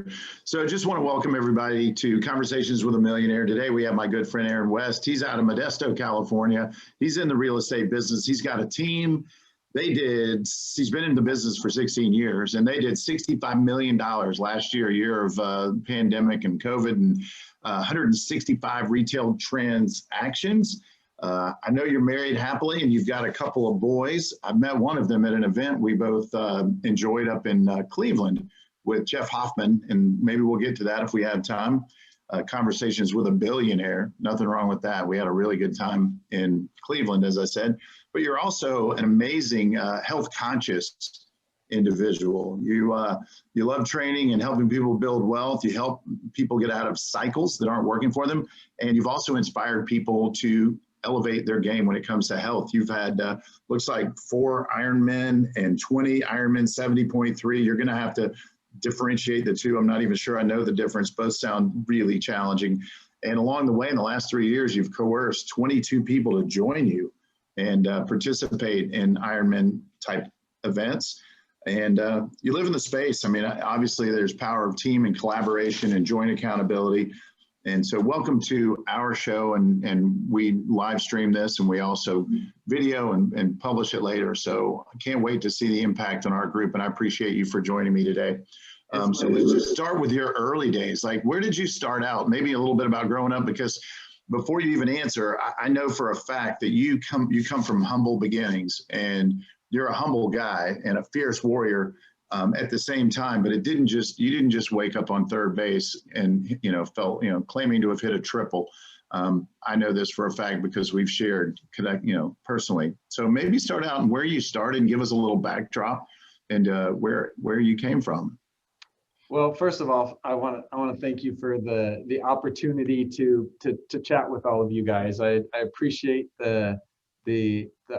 Chapter. So I just want to welcome everybody to Conversations with a Millionaire. Today we have my good friend Aaron West. He's out of Modesto, California. He's in the real estate business. He's got a team. He's been in the business for 16 years, and they did $65 million last year, a year of pandemic and COVID, and 165 retail transactions. I know you're married happily and you've got a couple of boys. I met one of them at an event we both enjoyed up in Cleveland with Jeff Hoffman, and maybe we'll get to that if we have time. Conversations with a Billionaire, nothing wrong with that. We had a really good time in Cleveland, as I said, but you're also an amazing health conscious individual. You love training and helping people build wealth. You help people get out of cycles that aren't working for them. And you've also inspired people to elevate their game when it comes to health. You've had, looks like 4 Ironmen and 20 Ironman 70.3. You're going to have to differentiate the two. I'm not even sure I know the difference. Both sound really challenging. And along the way, in the last 3 years, you've coerced 22 people to join you and participate in Ironman type events. And you live in the space. I mean, obviously there's power of team and collaboration and joint accountability. And so welcome to our show, and we live stream this, and we also video and publish it later. So I can't wait to see the impact on our group, and I appreciate you for joining me today. So let's just start with your early days. Like, where did you start out? Maybe a little bit about growing up, because before you even answer, I know for a fact that you come from humble beginnings, and you're a humble guy and a fierce warrior at the same time, but you didn't just wake up on third base and, claiming to have hit a triple. I know this for a fact because we've shared personally. So maybe start out and where you started and give us a little backdrop and where you came from. Well, first of all, I want to thank you for the opportunity to chat with all of you guys. I appreciate the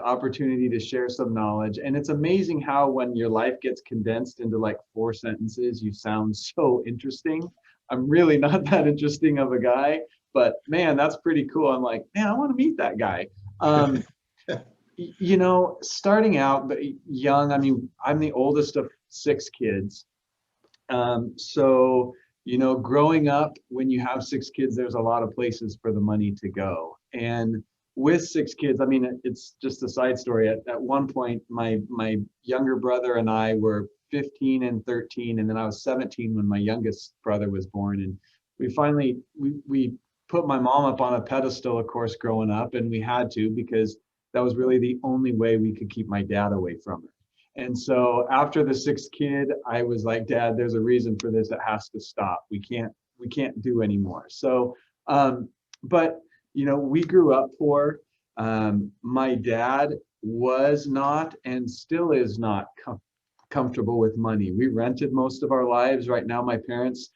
opportunity to share some knowledge. And it's amazing how when your life gets condensed into like 4 sentences, you sound so interesting. I'm really not that interesting of a guy, but man, that's pretty cool. I'm like, man, I want to meet that guy. Starting out but young, I mean, I'm the oldest of 6 kids. Growing up, when you have 6 kids, there's a lot of places for the money to go. And with 6 kids, I mean, it's just a side story. At one point, my younger brother and I were 15 and 13, and then I was 17 when my youngest brother was born. And we put my mom up on a pedestal, of course, growing up, and we had to, because that was really the only way we could keep my dad away from her. And so after the 6th kid, I was like, Dad, there's a reason for this. It has to stop. We can't do anymore. So, we grew up poor. My dad was not and still is not comfortable with money. We rented most of our lives. Right now, my parents,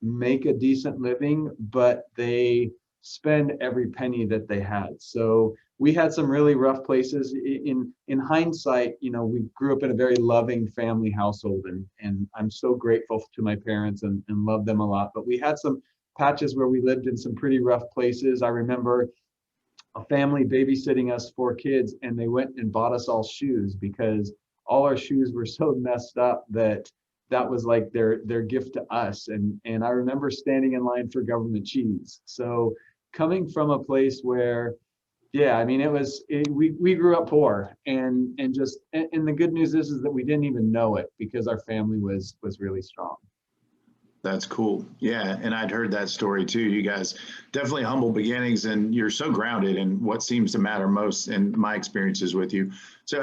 make a decent living, but they spend every penny that they had. So we had some really rough places. In hindsight, we grew up in a very loving family household, and I'm so grateful to my parents and love them a lot. But we had some patches where we lived in some pretty rough places. I remember a family babysitting us 4 kids, and they went and bought us all shoes because all our shoes were so messed up that was like their gift to us. And I remember standing in line for government cheese. So coming from a place where, yeah, I mean, we grew up poor, and the good news is that we didn't even know it because our family was really strong. That's cool. Yeah. And I'd heard that story too. You guys definitely humble beginnings, and you're so grounded in what seems to matter most in my experiences with you. So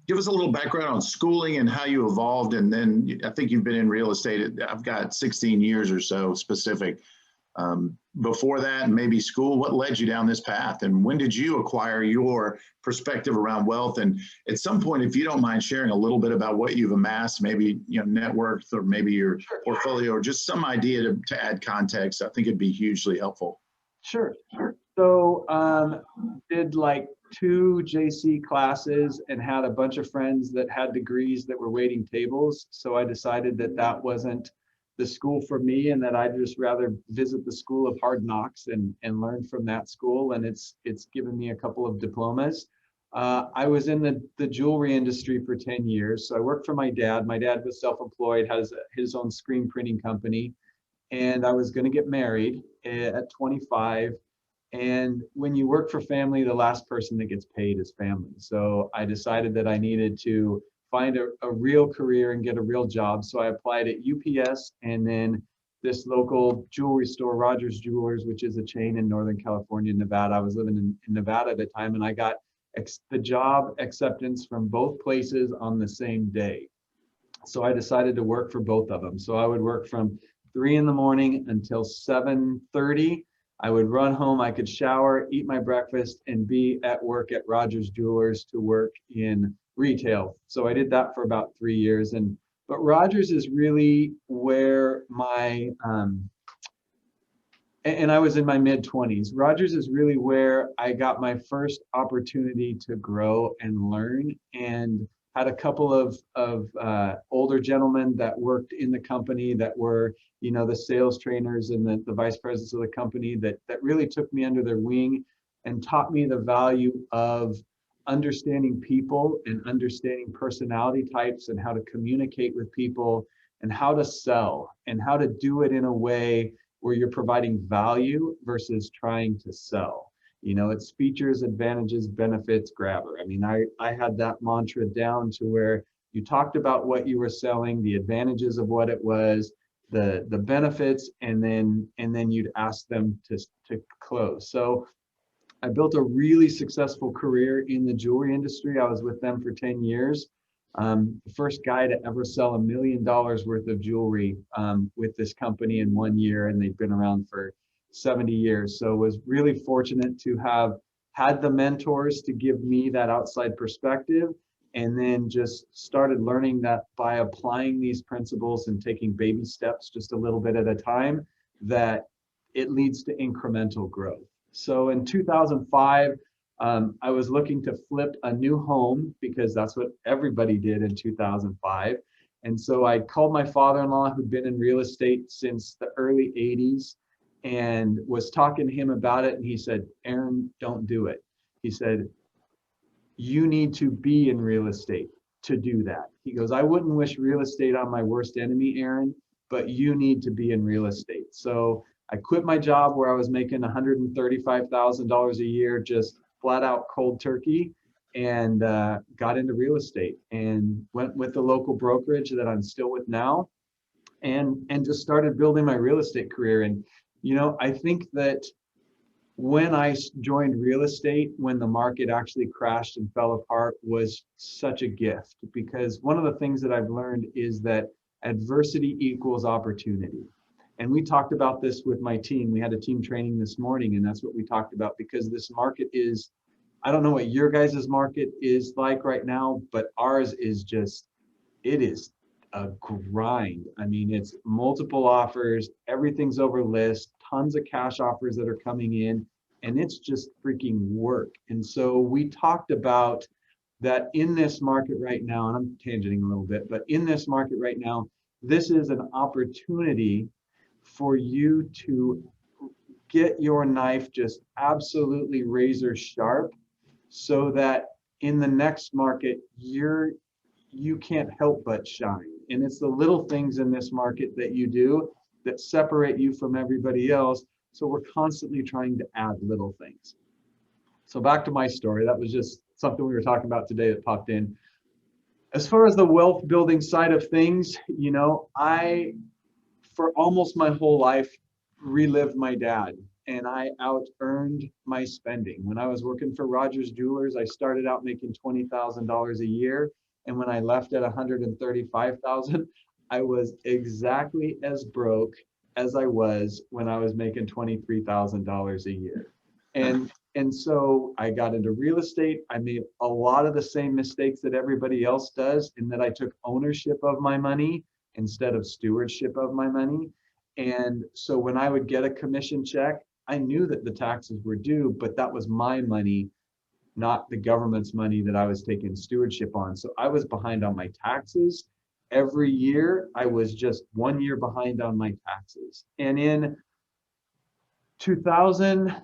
give us a little background on schooling and how you evolved. And then I think you've been in real estate. I've got 16 years or so specific. Before that, and maybe school, what led you down this path, and when did you acquire your perspective around wealth? And at some point, if you don't mind sharing a little bit about what you've amassed, maybe net worth, or maybe your portfolio, or just some idea to add context, I think it'd be hugely helpful. Sure. So did like 2 JC classes and had a bunch of friends that had degrees that were waiting tables. So I decided that wasn't the school for me, and that I'd just rather visit the school of hard knocks and learn from that school. And it's given me a couple of diplomas. I was in the jewelry industry for 10 years. So I worked for my dad. My dad was self-employed, has his own screen printing company. And I was going to get married at 25. And when you work for family, the last person that gets paid is family. So I decided that I needed to find a real career and get a real job. So I applied at UPS and then this local jewelry store, Rogers Jewelers, which is a chain in Northern California, Nevada. I was living in Nevada at the time, and I got the job acceptance from both places on the same day. So I decided to work for both of them. So I would work from 3 in the morning until 7:30. I would run home, I could shower, eat my breakfast, and be at work at Rogers Jewelers to work in retail. So I did that for about 3 years. But Rogers is really where and I was in my mid-20s. Rogers is really where I got my first opportunity to grow and learn, and had a couple of older gentlemen that worked in the company that were, the sales trainers and the vice presidents of the company that really took me under their wing and taught me the value of understanding people and understanding personality types and how to communicate with people and how to sell and how to do it in a way where you're providing value versus trying to sell. It's features, advantages, benefits, grabber. I mean, I had that mantra down to where you talked about what you were selling, the advantages of what it was, the benefits, and then you'd ask them to close. So I built a really successful career in the jewelry industry. I was with them for 10 years. The first guy to ever sell $1 million worth of jewelry with this company in 1 year, and they've been around for 70 years. So was really fortunate to have had the mentors to give me that outside perspective, and then just started learning that by applying these principles and taking baby steps just a little bit at a time, that it leads to incremental growth. So in 2005, I was looking to flip a new home because that's what everybody did in 2005. And so I called my father-in-law, who'd been in real estate since the early 80s, and was talking to him about it. And he said, "Aaron, don't do it." He said, "You need to be in real estate to do that." He goes, "I wouldn't wish real estate on my worst enemy, Aaron, but you need to be in real estate." So I quit my job where I was making $135,000 a year, just flat out cold turkey, and got into real estate and went with the local brokerage that I'm still with now, and just started building my real estate career. And I think that when I joined real estate, when the market actually crashed and fell apart, was such a gift, because one of the things that I've learned is that adversity equals opportunity. And we talked about this with my team. We had a team training this morning, and that's what we talked about, because this market is, I don't know what your guys' market is like right now, but ours is just, it is a grind. I mean, it's multiple offers, everything's over list, tons of cash offers that are coming in, and it's just freaking work. And so we talked about that in this market right now, and I'm tangenting a little bit, but in this market right now, this is an opportunity for you to get your knife just absolutely razor sharp, so that in the next market, you can't help but shine. And it's the little things in this market that you do that separate you from everybody else. So we're constantly trying to add little things. So back to my story. That was just something we were talking about today that popped in. As far as the wealth building side of things, I, for almost my whole life, relived my dad, and I out earned my spending. When I was working for Rogers Jewelers, I started out making $20,000 a year. And when I left at 135,000, I was exactly as broke as I was when I was making $23,000 a year. And so I got into real estate. I made a lot of the same mistakes that everybody else does, in that I took ownership of my money instead of stewardship of my money. And so when I would get a commission check, I knew that the taxes were due, but that was my money, not the government's money that I was taking stewardship on. So I was behind on my taxes. Every year, I was just 1 year behind on my taxes. And in 2000,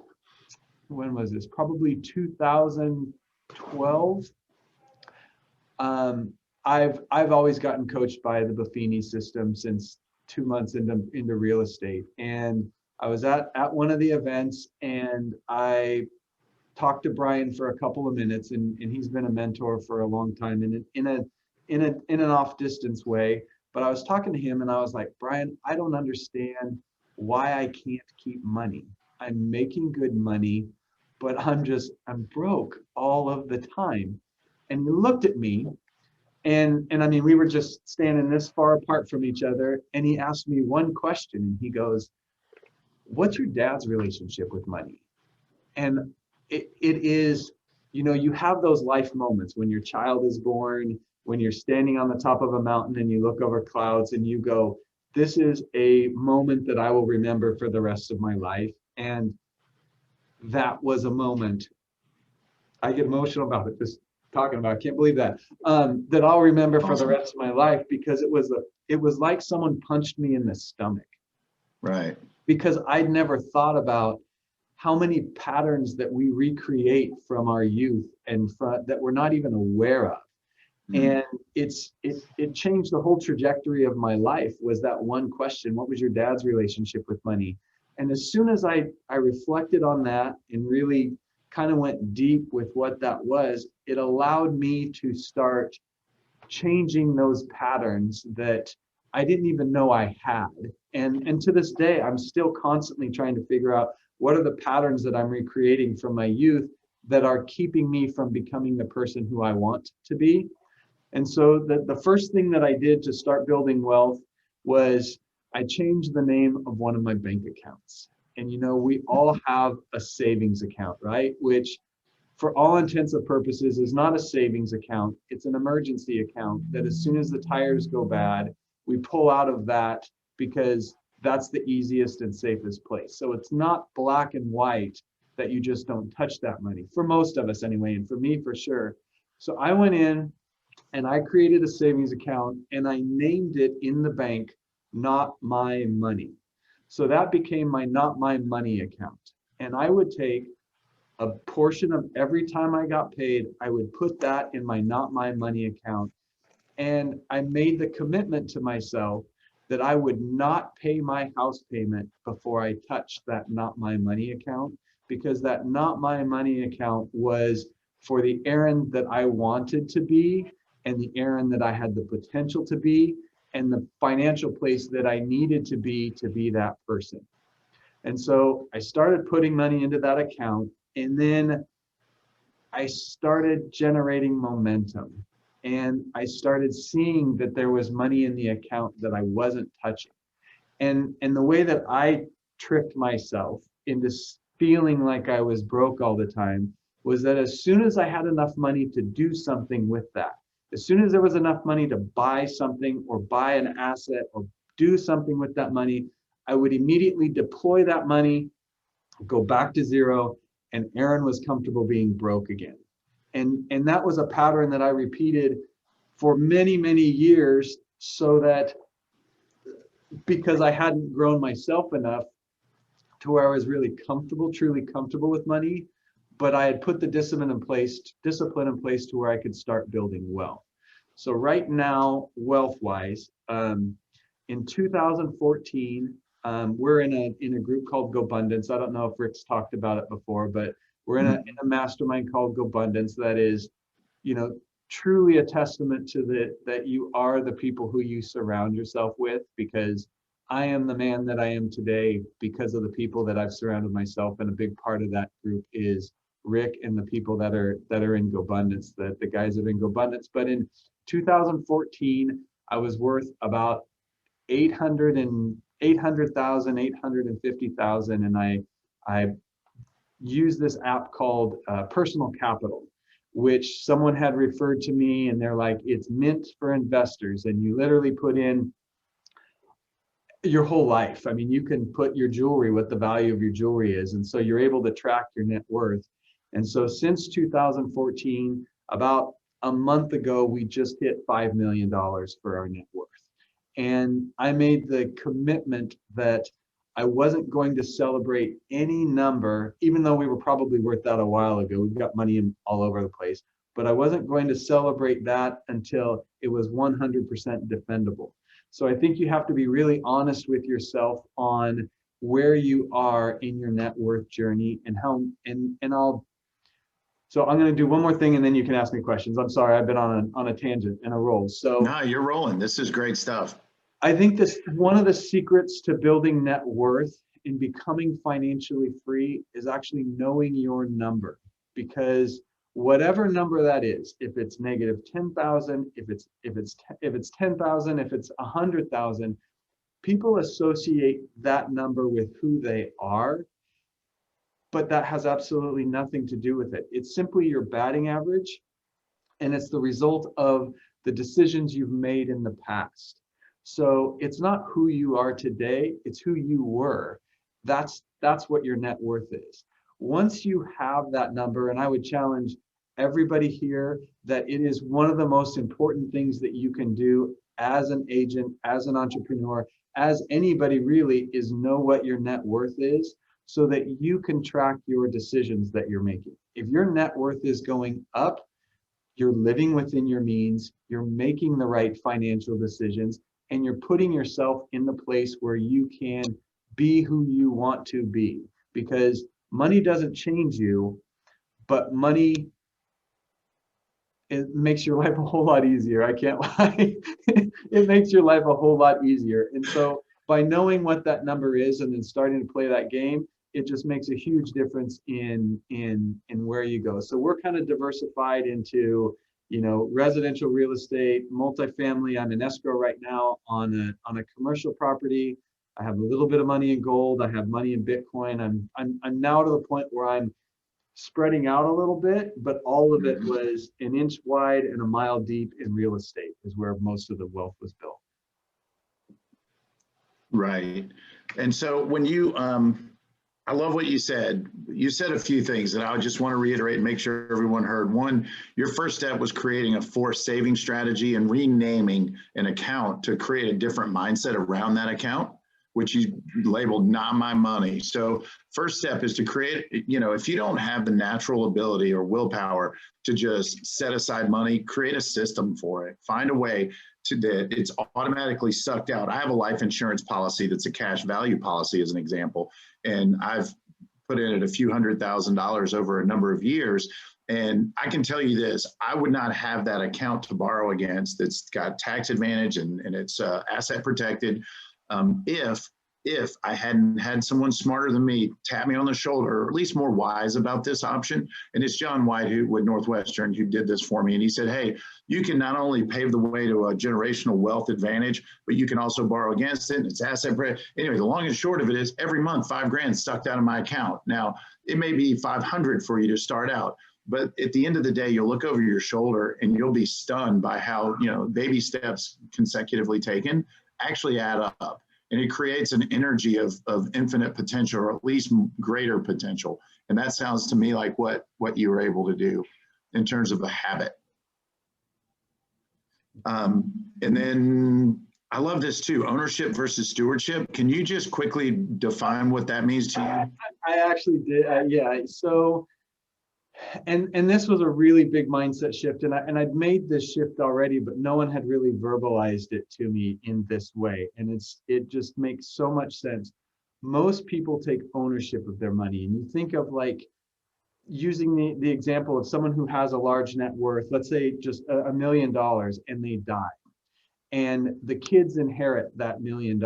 when was this? Probably 2000, 12, I've always gotten coached by the Buffini system since 2 months into real estate. And I was at one of the events, and I talked to Brian for a couple of minutes, and he's been a mentor for a long time in an off distance way. But I was talking to him, and I was like, Brian, I don't understand why I can't keep money. I'm making good money, but I'm broke all of the time. And he looked at me, and I mean, we were just standing this far apart from each other, and he asked me one question, and he goes, what's your dad's relationship with money? And it is, you have those life moments when your child is born, when you're standing on the top of a mountain and you look over clouds and you go, this is a moment that I will remember for the rest of my life. And that was a moment, I get emotional about it, just talking about it. I can't believe that, that I'll remember for the rest of my life, because it was like someone punched me in the stomach. Right. Because I'd never thought about how many patterns that we recreate from our youth and that we're not even aware of. And it changed the whole trajectory of my life, was that one question: what was your dad's relationship with money? And as soon as I reflected on that and really kind of went deep with what that was, it allowed me to start changing those patterns that I didn't even know I had. And to this day, I'm still constantly trying to figure out what are the patterns that I'm recreating from my youth that are keeping me from becoming the person who I want to be. And so the first thing that I did to start building wealth was I changed the name of one of my bank accounts. And we all have a savings account, right? Which for all intents and purposes is not a savings account. It's an emergency account that as soon as the tires go bad, we pull out of that, because that's the easiest and safest place. So it's not black and white that you just don't touch that money, for most of us anyway, and for me for sure. So I went in and I created a savings account, and I named it in the bank, Not My Money. So that became my Not My Money account. And I would take a portion of every time I got paid, I would put that in my Not My Money account. And I made the commitment to myself that I would not pay my house payment before I touched that Not My Money account, because that Not My Money account was for the Aaron that I wanted to be, and the Aaron that I had the potential to be, and the financial place that I needed to be that person. And so I started putting money into that account, and then I started generating momentum, and I started seeing that there was money in the account that I wasn't touching. And the way that I tricked myself into feeling like I was broke all the time was that as soon as I had enough money to do something with that, as soon as there was enough money to buy something or buy an asset or do something with that money, I would immediately deploy that money, go back to zero, and Aaron was comfortable being broke again. And that was a pattern that I repeated for many, many years, so that because I hadn't grown myself enough to where I was really comfortable, truly comfortable with money, but I had put the discipline in place to where I could start building wealth. So right now, wealth-wise, in 2014, we're in a group called GoBundance. I don't know if Rick's talked about it before, but we're in a mastermind called GoBundance that is, truly a testament to that you are the people who you surround yourself with, because I am the man that I am today because of the people that I've surrounded myself. And a big part of that group is Rick and the people that are in GoBundance, the guys that are in GoBundance. But in 2014, I was worth about 850,000, and I used this app called Personal Capital, which someone had referred to me, and they're like, it's mint for investors, and you literally put in your whole life. I mean, you can put your jewelry, what the value of your jewelry is, and so you're able to track your net worth. And so since 2014, about a month ago, we just hit $5 million for our net worth. And I made the commitment that I wasn't going to celebrate any number, even though we were probably worth that a while ago. We've got money in all over the place, but I wasn't going to celebrate that until it was 100% defendable. So I think you have to be really honest with yourself on where you are in your net worth journey and how, so I'm going to do one more thing and then you can ask me questions. I'm sorry, I've been on a tangent and a roll. So No, you're rolling. This is great stuff. I think this one of the secrets to building net worth and becoming financially free is actually knowing your number, because whatever number that is, if it's negative 10,000, if it's 10,000, if it's 100,000, people associate that number with who they are, but that has absolutely nothing to do with it. It's simply your batting average, and it's the result of the decisions you've made in the past. So it's not who you are today, it's who you were. That's what your net worth is. Once you have that number, and I would challenge everybody here that it is one of the most important things that you can do as an agent, as an entrepreneur, as anybody really, is know what your net worth is so that you can track your decisions that you're making. If your net worth is going up, you're living within your means, you're making the right financial decisions, and you're putting yourself in the place where you can be who you want to be. Because money doesn't change you, but money, it makes your life a whole lot easier. I can't lie. It makes your life a whole lot easier. And so by knowing what that number is and then starting to play that game, it just makes a huge difference in where you go. So we're kind of diversified into, residential real estate, multifamily. I'm in escrow right now on a commercial property. I have a little bit of money in gold. I have money in Bitcoin. I'm now to the point where I'm spreading out a little bit, but all of it was an inch wide and a mile deep in real estate is where most of the wealth was built. Right. And so when you, I love what you said. You said a few things that I just want to reiterate and make sure everyone heard. One, your first step was creating a forced saving strategy and renaming an account to create a different mindset around that account, which you labeled not my money. So first step is to create, if you don't have the natural ability or willpower to just set aside money, create a system for it. Find a way that it's automatically sucked out. I have a life insurance policy that's a cash value policy as an example, and I've put in it a few $100,000 over a number of years. And I can tell you this, I would not have that account to borrow against that's got tax advantage and it's asset protected if I hadn't had someone smarter than me tap me on the shoulder, or at least more wise about this option. And it's John White with Northwestern who did this for me. And he said, hey, you can not only pave the way to a generational wealth advantage, but you can also borrow against it. And it's asset. Anyway, the long and short of it is every month, $5,000 sucked out of my account. Now, it may be 500 for you to start out, but at the end of the day, you'll look over your shoulder and you'll be stunned by how, baby steps consecutively taken actually add up. And it creates an energy of infinite potential, or at least greater potential. And that sounds to me like what you were able to do in terms of a habit. And then I love this too, ownership versus stewardship. Can you just quickly define what that means to you? I actually did. Yeah. So, and this was a really big mindset shift. And I'd made this shift already, but no one had really verbalized it to me in this way. And it just makes so much sense. Most people take ownership of their money. And you think of like using the example of someone who has a large net worth, let's say just $1 million, and they die. And the kids inherit that $1 million.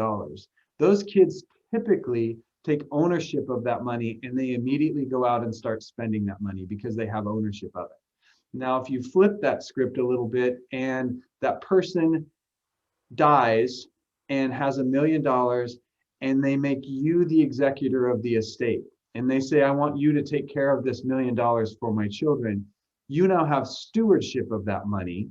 Those kids typically take ownership of that money and they immediately go out and start spending that money because they have ownership of it. Now, if you flip that script a little bit and that person dies and has $1 million and they make you the executor of the estate and they say, I want you to take care of this $1 million for my children, you now have stewardship of that money.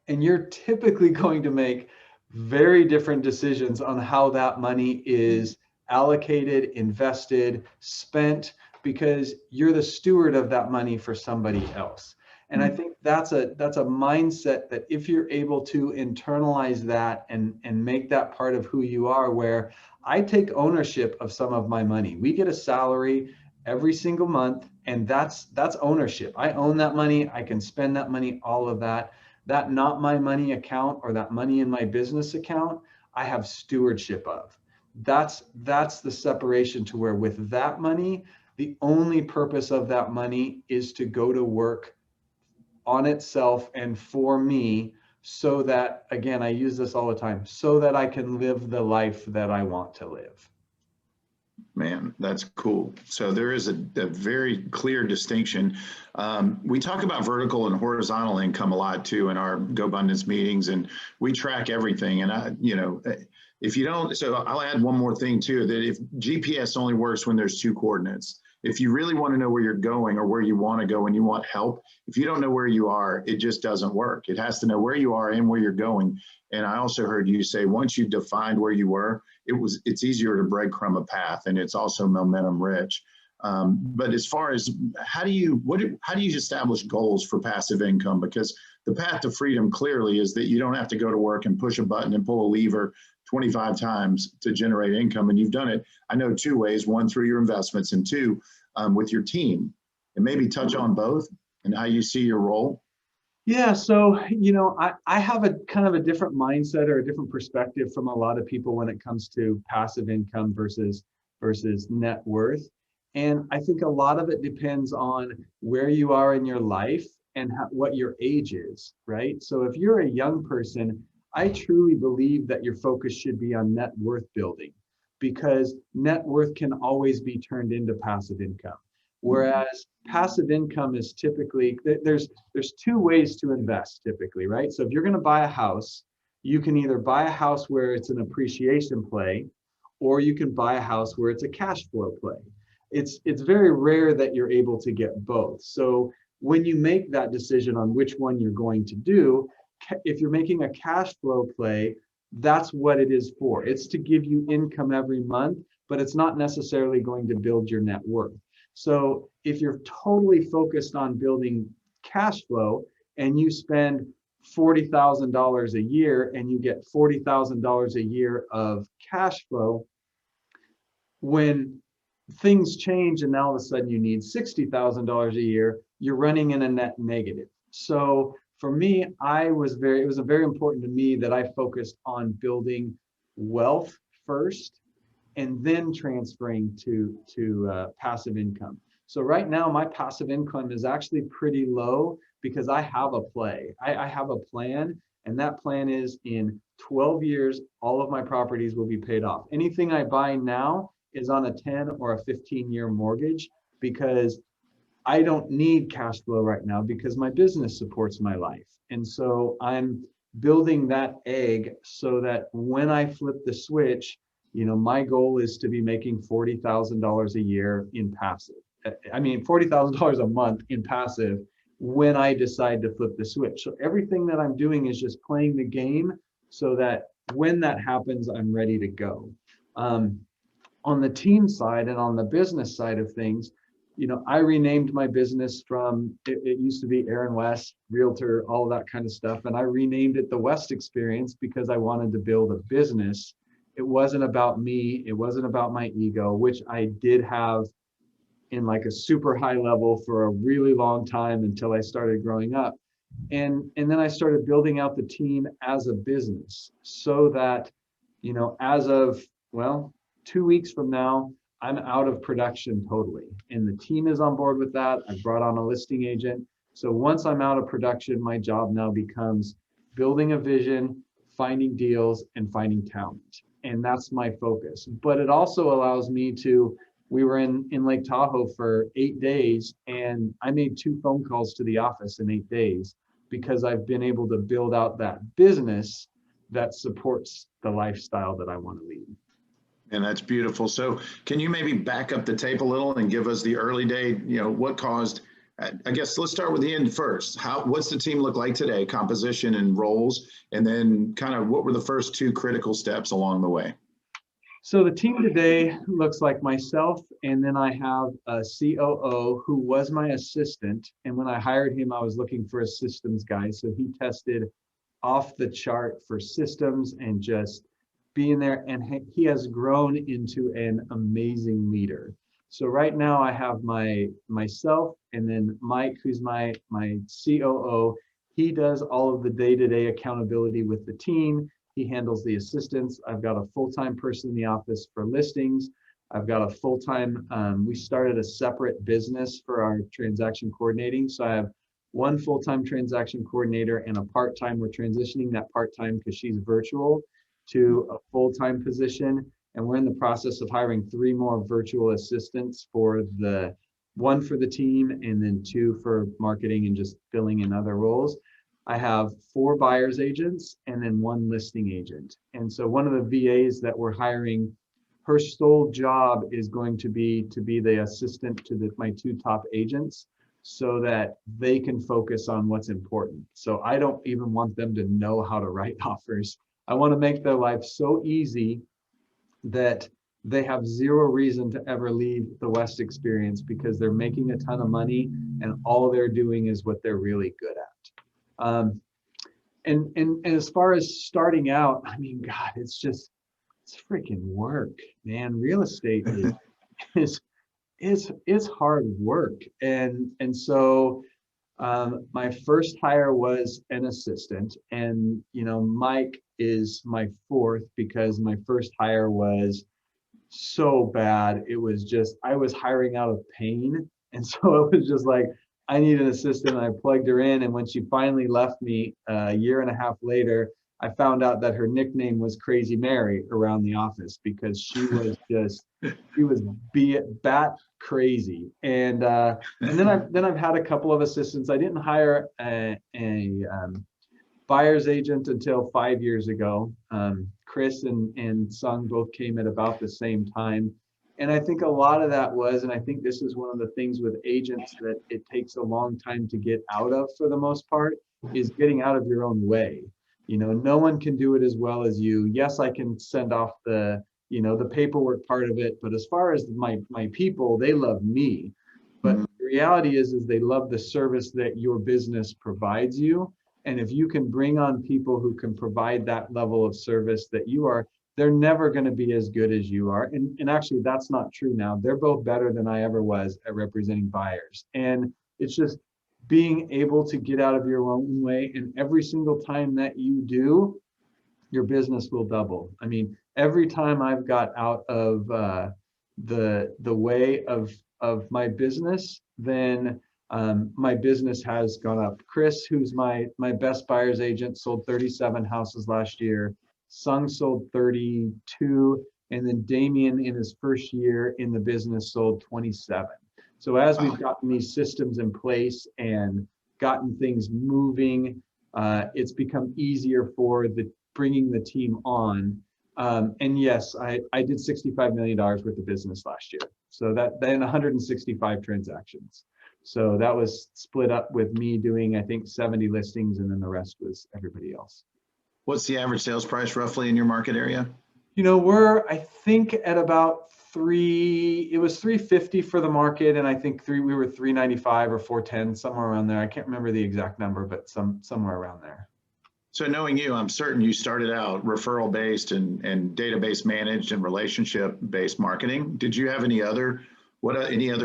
And you're typically going to make very different decisions on how that money is allocated, invested, spent, because you're the steward of that money for somebody else. And I think that's a mindset that if you're able to internalize that and make that part of who you are, where I take ownership of some of my money. We get a salary every single month, and that's ownership. I own that money. I can spend that money, all of that. That not my money account or that money in my business account, I have stewardship of. That's the separation, to where with that money, the only purpose of that money is to go to work on itself and for me, so that, again, I use this all the time, so that I can live the life that I want to live. Man, that's cool. So there is a very clear distinction. We talk about vertical and horizontal income a lot too in our GoBundance meetings, and we track everything. And if you don't, so I'll add one more thing too, that if GPS only works when there's two coordinates. If you really want to know where you're going or where you want to go and you want help, if you don't know where you are, it just doesn't work. It has to know where you are and where you're going. And I also heard you say, once you defined where you were, it's easier to breadcrumb a path, and it's also momentum rich. But as far as how do you establish goals for passive income? Because the path to freedom clearly is that you don't have to go to work and push a button and pull a lever 25 times to generate income. And you've done it, I know, two ways: one, through your investments, and two, with your team. And maybe touch on both and how you see your role. Yeah, so, I have a kind of a different mindset or a different perspective from a lot of people when it comes to passive income versus net worth. And I think a lot of it depends on where you are in your life and what your age is, right? So if you're a young person, I truly believe that your focus should be on net worth building, because net worth can always be turned into passive income. Whereas passive income is typically, there's two ways to invest typically, right? So if you're going to buy a house, you can either buy a house where it's an appreciation play, or you can buy a house where it's a cash flow play. It's very rare that you're able to get both. So when you make that decision on which one you're going to do, if you're making a cash flow play, that's what it is for. It's to give you income every month, but it's not necessarily going to build your net worth. So if you're totally focused on building cash flow and you spend $40,000 a year and you get $40,000 a year of cash flow, when things change and now all of a sudden you need $60,000 a year, you're running in a net negative. So for me, it was very important to me that I focused on building wealth first and then transferring to passive income. So right now, my passive income is actually pretty low because I have a play. I have a plan, and that plan is in 12 years, all of my properties will be paid off. Anything I buy now is on a 10 or a 15-year mortgage, because I don't need cash flow right now because my business supports my life. And so I'm building that egg so that when I flip the switch, my goal is to be making $40,000 a year in passive. I mean, $40,000 a month in passive when I decide to flip the switch. So everything that I'm doing is just playing the game so that when that happens, I'm ready to go. On the team side and on the business side of things, I renamed my business from, it used to be Aaron West, Realtor, all of that kind of stuff. And I renamed it the West Experience because I wanted to build a business. It wasn't about me. It wasn't about my ego, which I did have in like a super high level for a really long time until I started growing up. And then I started building out the team as a business so that, as of, 2 weeks from now, I'm out of production totally. And the team is on board with that. I've brought on a listing agent. So once I'm out of production, my job now becomes building a vision, finding deals, and finding talent. And that's my focus. But it also allows me to, we were in Lake Tahoe for 8 days, and I made 2 phone calls to the office in 8 days because I've been able to build out that business that supports the lifestyle that I want to lead. And that's beautiful. So can you maybe back up the tape a little and give us the early day, what caused, I guess let's start with the end first. What's the team look like today, composition and roles, and then kind of what were the first 2 critical steps along the way? So the team today looks like myself, and then I have a COO who was my assistant. And when I hired him, I was looking for a systems guy. So he tested off the chart for systems and just being there. And he has grown into an amazing leader. So right now I have myself and then Mike, who's my COO. He does all of the day-to-day accountability with the team. He handles the assistants. I've got a full-time person in the office for listings. I've got a full-time, we started a separate business for our transaction coordinating. So I have one full-time transaction coordinator and a part-time. We're transitioning that part-time because she's virtual to a full-time position. And we're in the process of hiring 3 more virtual assistants for one for the team and then 2 for marketing and just filling in other roles. I have 4 buyer's agents and then 1 listing agent. And so one of the VAs that we're hiring, her sole job is going to be the assistant to my 2 top agents so that they can focus on what's important. So I don't even want them to know how to write offers. I want to make their life so easy that they have 0 reason to ever leave the West experience because they're making a ton of money and all they're doing is what they're really good at. And as far as starting out, I mean, God, it's freaking work, man. Real estate is hard work. And so my first hire was an assistant, and Mike is my 4th because my first hire was so bad. It was just, I was hiring out of pain. And so it was just like, I need an assistant. And I plugged her in. And when she finally left me a year and a half later, I found out that her nickname was Crazy Mary around the office because she was bat crazy. And then I've had a couple of assistants. I didn't hire a buyer's agent until 5 years ago. Chris and Sung both came at about the same time. And I think a lot of that was, and I think this is one of the things with agents that it takes a long time to get out of for the most part, is getting out of your own way. No one can do it as well as you. Yes, I can send off the paperwork part of it, but as far as my people, they love me. But the reality is they love the service that your business provides you. And if you can bring on people who can provide that level of service that you are, they're never going to be as good as you are. And actually, that's not true now. They're both better than I ever was at representing buyers. And it's just being able to get out of your own way. And every single time that you do, your business will double. I mean, every time I've got out of the way of my business, then my business has gone up. Chris, who's my best buyer's agent, sold 37 houses last year. Sung sold 32, and then Damien in his first year in the business sold 27. So as we've gotten these systems in place and gotten things moving, it's become easier for bringing the team on. And yes, I did $65 million worth of business last year. So then 165 transactions. So that was split up with me doing, I think, 70 listings, and then the rest was everybody else. What's the average sales price roughly in your market area? We're, I think, at about it was 350 for the market, and I think we were 395 or 410, somewhere around there. I can't remember the exact number, but somewhere around there. So knowing you, I'm certain you started out referral based and database managed and relationship based marketing. Did you have any other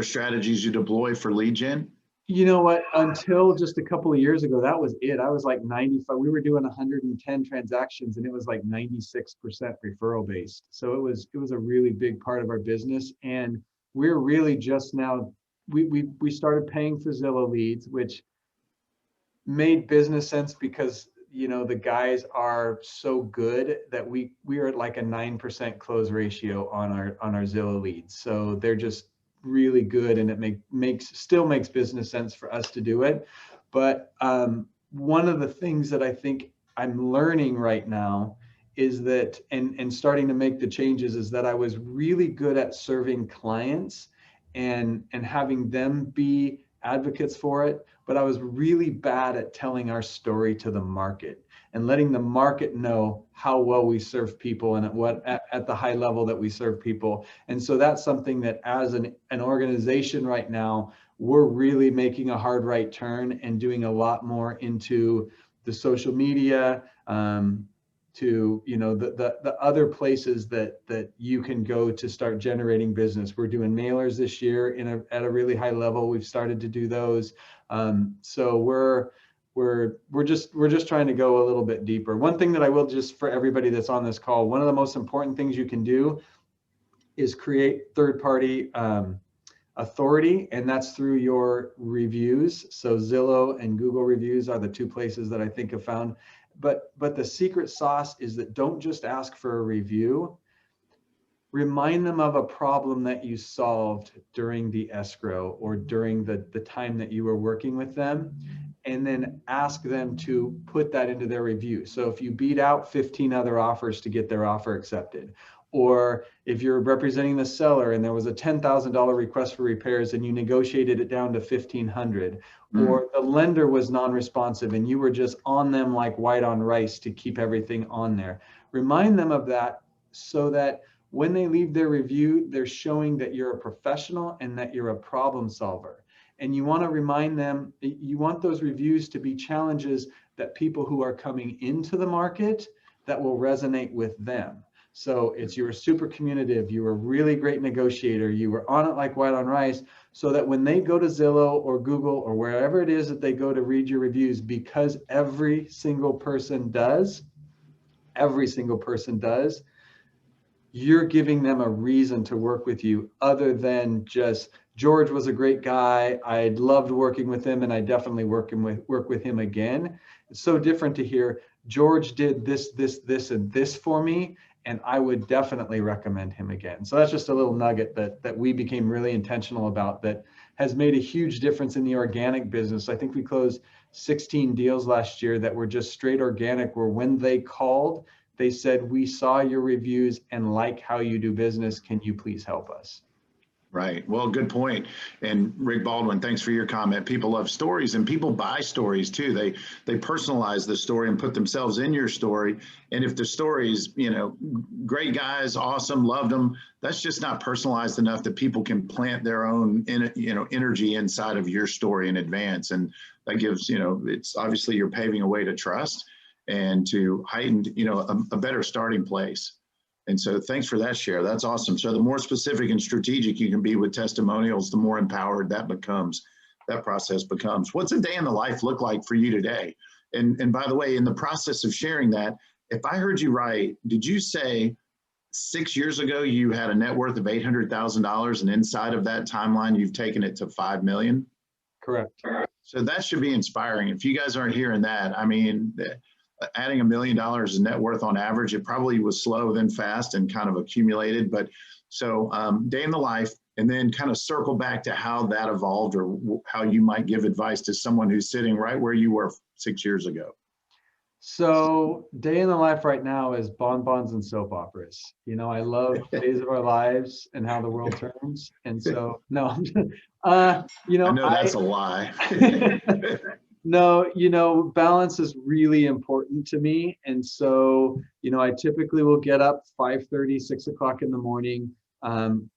strategies you deploy for lead gen? You know what? Until just a couple of years ago, that was it. I was like 95. We were doing 110 transactions, and it was like 96% referral based. So it was a really big part of our business, and we're really just now. We started paying for Zillow leads, which made business sense because the guys are so good that we are at like a 9% close ratio on our Zillow leads. So they're just really good, and it still makes business sense for us to do it. But one of the things that I think I'm learning right now is that, and starting to make the changes, is that I was really good at serving clients and having them be advocates for it, but I was really bad at telling our story to the market and letting the market know how well we serve people and at the high level that we serve people. And so that's something that as an organization right now, we're really making a hard right turn and doing a lot more into the social media, to the other places that you can go to start generating business. We're doing mailers this year at a really high level. We've started to do those. So we're just trying to go a little bit deeper. One thing that I will, just for everybody that's on this call, one of the most important things you can do is create third-party authority, and that's through your reviews. So Zillow and Google reviews are the two places that I think have found. But the secret sauce is that don't just ask for a review. Remind them of a problem that you solved during the escrow or during the time that you were working with them, and then ask them to put that into their review. So if you beat out 15 other offers to get their offer accepted, or if you're representing the seller and there was a $10,000 request for repairs and you negotiated it down to $1,500, or the lender was non-responsive and you were just on them like white on rice to keep everything on there. Remind them of that so that when they leave their review, they're showing that you're a professional and that you're a problem solver. And you want to remind them, you want those reviews to be challenges that people who are coming into the market that will resonate with them. So it's, you were super communicative, you were a really great negotiator, you were on it like white on rice, so that when they go to Zillow or Google or wherever it is that they go to read your reviews, because every single person does, you're giving them a reason to work with you other than just, George was a great guy, I loved working with him and I definitely work with him again. It's so different to hear, George did this, and this for me, and I would definitely recommend him again. So that's just a little nugget that we became really intentional about, that has made a huge difference in the organic business. I think we closed 16 deals last year that were just straight organic, where when they called, they said, we saw your reviews and like how you do business. Can you please help us? Right. Well, good point. And Rick Baldwin, thanks for your comment. People love stories, and people buy stories too. They personalize the story and put themselves in your story. And if the story's, great guys, awesome, loved them, that's just not personalized enough that people can plant their own, energy inside of your story in advance. And that gives, it's obviously you're paving a way to trust and to heighten, a better starting place. And so thanks for that share. That's awesome. So the more specific and strategic you can be with testimonials, the more empowered that process becomes. What's a day in the life look like for you today? And by the way, in the process of sharing that, if I heard you right, did you say 6 years ago you had a net worth of $800,000, and inside of that timeline, you've taken it to 5 million? Correct. So that should be inspiring. If you guys aren't hearing that, I mean, adding $1 million in net worth on average, it probably was slow, then fast, and kind of accumulated. But so day in the life, and then kind of circle back to how that evolved, or how you might give advice to someone who's sitting right where you were 6 years ago. So day in the life right now is bonbons and soap operas. I love Days of Our Lives and How the World Turns. And so, no, I know that's a lie. No, balance is really important to me. And so, I typically will get up 5:30, 6 o'clock in the morning.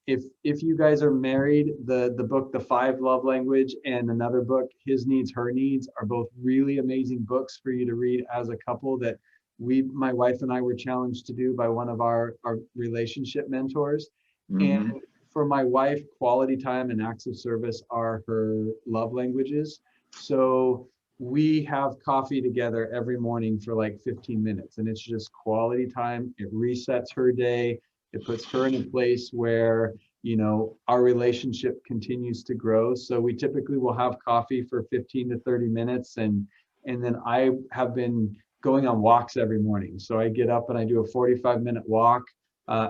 If you guys are married, the book, The 5 Love Language, and another book, His Needs, Her Needs, are both really amazing books for you to read as a couple, that my wife and I were challenged to do by one of our relationship mentors. Mm-hmm. And for my wife, quality time and acts of service are her love languages. So we have coffee together every morning for like 15 minutes, and it's just quality time. It resets her day. It puts her in a place where, our relationship continues to grow. So we typically will have coffee for 15 to 30 minutes. And then I have been going on walks every morning. So I get up and I do a 45-minute walk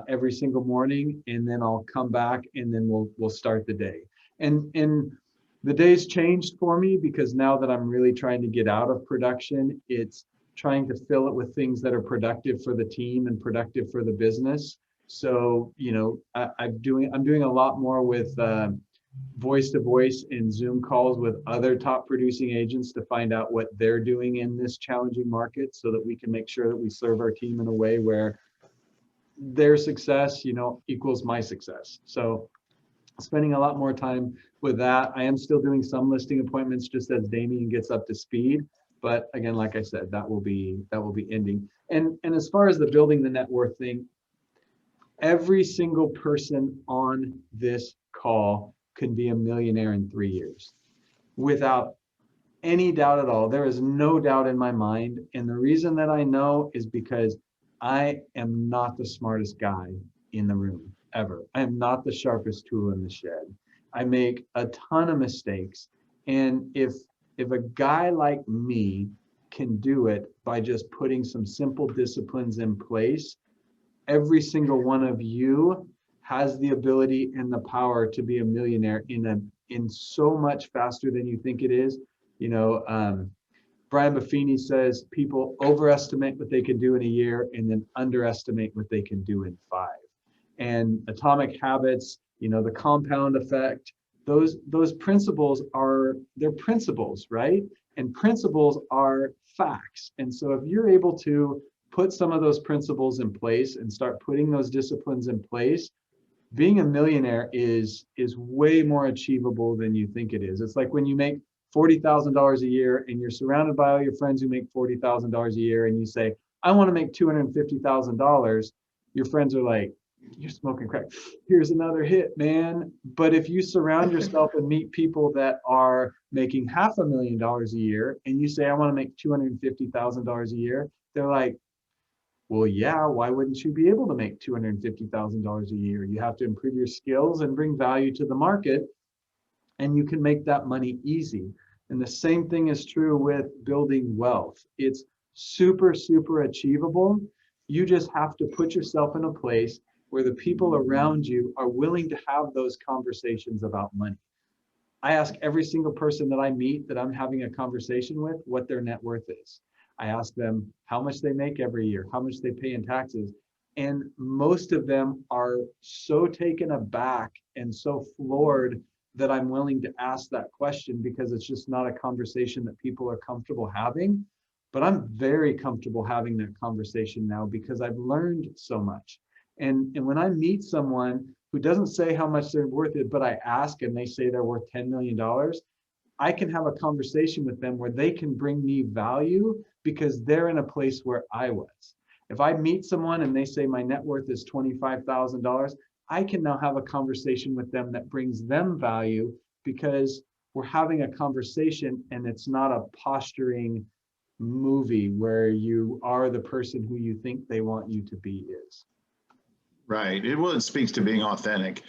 every single morning, and then I'll come back and then we'll start the day. And the day's changed for me, because now that I'm really trying to get out of production, it's trying to fill it with things that are productive for the team and productive for the business. So, I'm doing a lot more with voice to voice and Zoom calls with other top producing agents to find out what they're doing in this challenging market so that we can make sure that we serve our team in a way where their success, equals my success. So spending a lot more time with that. I am still doing some listing appointments just as Damien gets up to speed. But again, like I said, that will be ending. And as far as the building the net worth thing, every single person on this call can be a millionaire in 3 years without any doubt at all. There is no doubt in my mind. And the reason that I know is because I am not the smartest guy in the room ever. I am not the sharpest tool in the shed. I make a ton of mistakes. And if a guy like me can do it by just putting some simple disciplines in place, every single one of you has the ability and the power to be a millionaire in so much faster than you think it is. Brian Buffini says people overestimate what they can do in a year and then underestimate what they can do in 5. And atomic habits, the compound effect, those principles they're principles, right? And principles are facts. And so if you're able to put some of those principles in place and start putting those disciplines in place, being a millionaire is way more achievable than you think it is. It's like when you make $40,000 a year and you're surrounded by all your friends who make $40,000 a year and you say, I want to make $250,000. Your friends are like, you're smoking crack. Here's another hit, man. But if you surround yourself and meet people that are making $500,000 a year and you say, I want to make $250,000 a year, they're like, well, yeah, why wouldn't you be able to make $250,000 a year? You have to improve your skills and bring value to the market, and you can make that money easy. And the same thing is true with building wealth. It's super, super achievable. You just have to put yourself in a place where the people around you are willing to have those conversations about money. I ask every single person that I meet that I'm having a conversation with what their net worth is. I ask them how much they make every year, how much they pay in taxes. And most of them are so taken aback and so floored that I'm willing to ask that question because it's just not a conversation that people are comfortable having. But I'm very comfortable having that conversation now because I've learned so much. And when I meet someone who doesn't say how much they're worth it, but I ask and they say they're worth $10 million, I can have a conversation with them where they can bring me value because they're in a place where I was. If I meet someone and they say my net worth is $25,000, I can now have a conversation with them that brings them value because we're having a conversation and it's not a posturing movie where you are the person who you think they want you to be is. Right. It speaks to being authentic.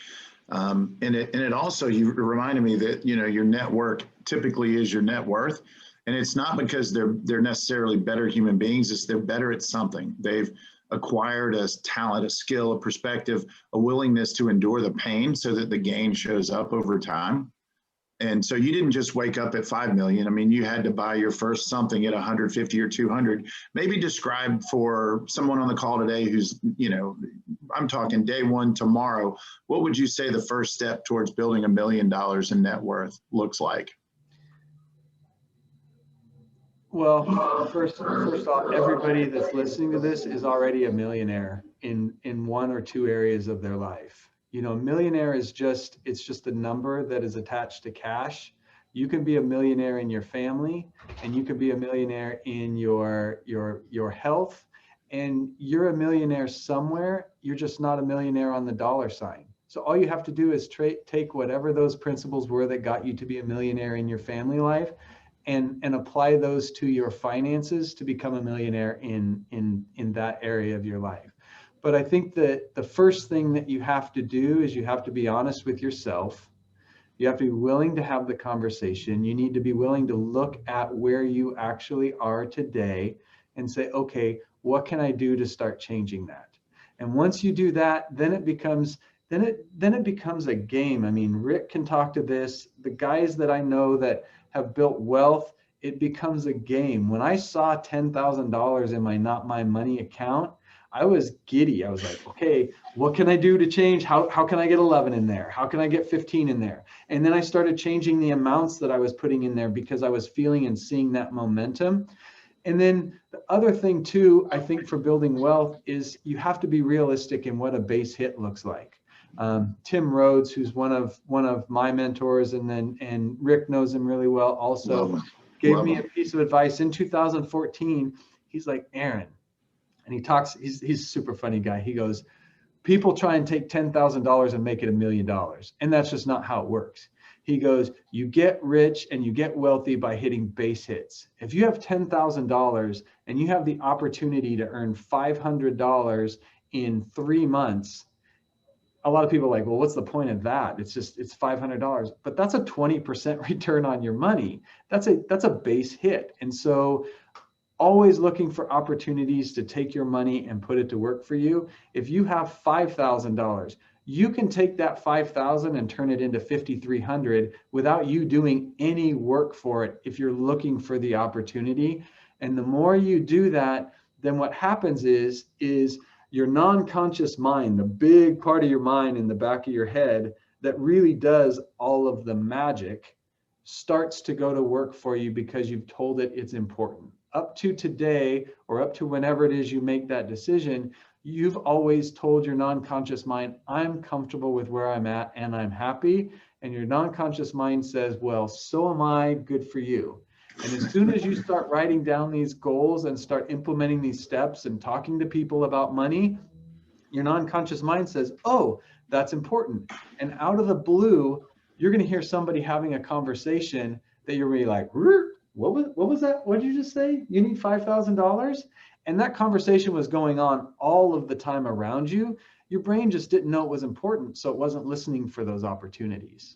And it also, you reminded me that, your network typically is your net worth. And it's not because they're necessarily better human beings. It's they're better at something. They've acquired a talent, a skill, a perspective, a willingness to endure the pain so that the gain shows up over time. And so you didn't just wake up at 5 million. I mean, you had to buy your first something at 150 or 200. Maybe describe for someone on the call today who's, I'm talking day one tomorrow. What would you say the first step towards building $1 million in net worth looks like? Well, first off, everybody that's listening to this is already a millionaire in one or two areas of their life. Millionaire is just a number that is attached to cash. You can be a millionaire in your family, and you can be a millionaire in your health, and you're a millionaire somewhere. You're just not a millionaire on the dollar sign. So all you have to do is take whatever those principles were that got you to be a millionaire in your family life and apply those to your finances to become a millionaire in that area of your life. But I think that the first thing that you have to do is you have to be honest with yourself. You have to be willing to have the conversation. You need to be willing to look at where you actually are today and say, okay, what can I do to start changing that? And once you do that, then it becomes a game. I mean, Rick can talk to this. The guys that I know that have built wealth, it becomes a game. When I saw $10,000 in my Not My Money account, I was giddy. I was like, okay, what can I do to change? How can I get 11 in there? How can I get 15 in there? And then I started changing the amounts that I was putting in there because I was feeling and seeing that momentum. And then the other thing too, I think for building wealth is you have to be realistic in what a base hit looks like. Tim Rhodes, who's one of my mentors, and Rick knows him really well, also gave me a piece of advice in 2014. He's like, Aaron, and he's a super funny guy. He goes, people try and take $10,000 and make it $1 million. And that's just not how it works. He goes, you get rich and you get wealthy by hitting base hits. If you have $10,000 and you have the opportunity to earn $500 in 3 months, a lot of people are like, well, what's the point of that? It's $500, but that's a 20% return on your money. That's a base hit. And so always looking for opportunities to take your money and put it to work for you. If you have $5,000, you can take that $5,000 and turn it into $5,300 without you doing any work for it if you're looking for the opportunity. And the more you do that, then what happens is your non-conscious mind, the big part of your mind in the back of your head that really does all of the magic, starts to go to work for you because you've told it it's important. Up to today, or up to whenever it is you make that decision, you've always told your non-conscious mind, I'm comfortable with where I'm at and I'm happy. And your non-conscious mind says, well, so am I, good for you. And as soon as you start writing down these goals and start implementing these steps and talking to people about money, your non-conscious mind says, oh, that's important. And out of the blue, you're going to hear somebody having a conversation that you're really like, what was that? What did you just say? You need $5,000? And that conversation was going on all of the time around you. Your brain just didn't know it was important, so it wasn't listening for those opportunities.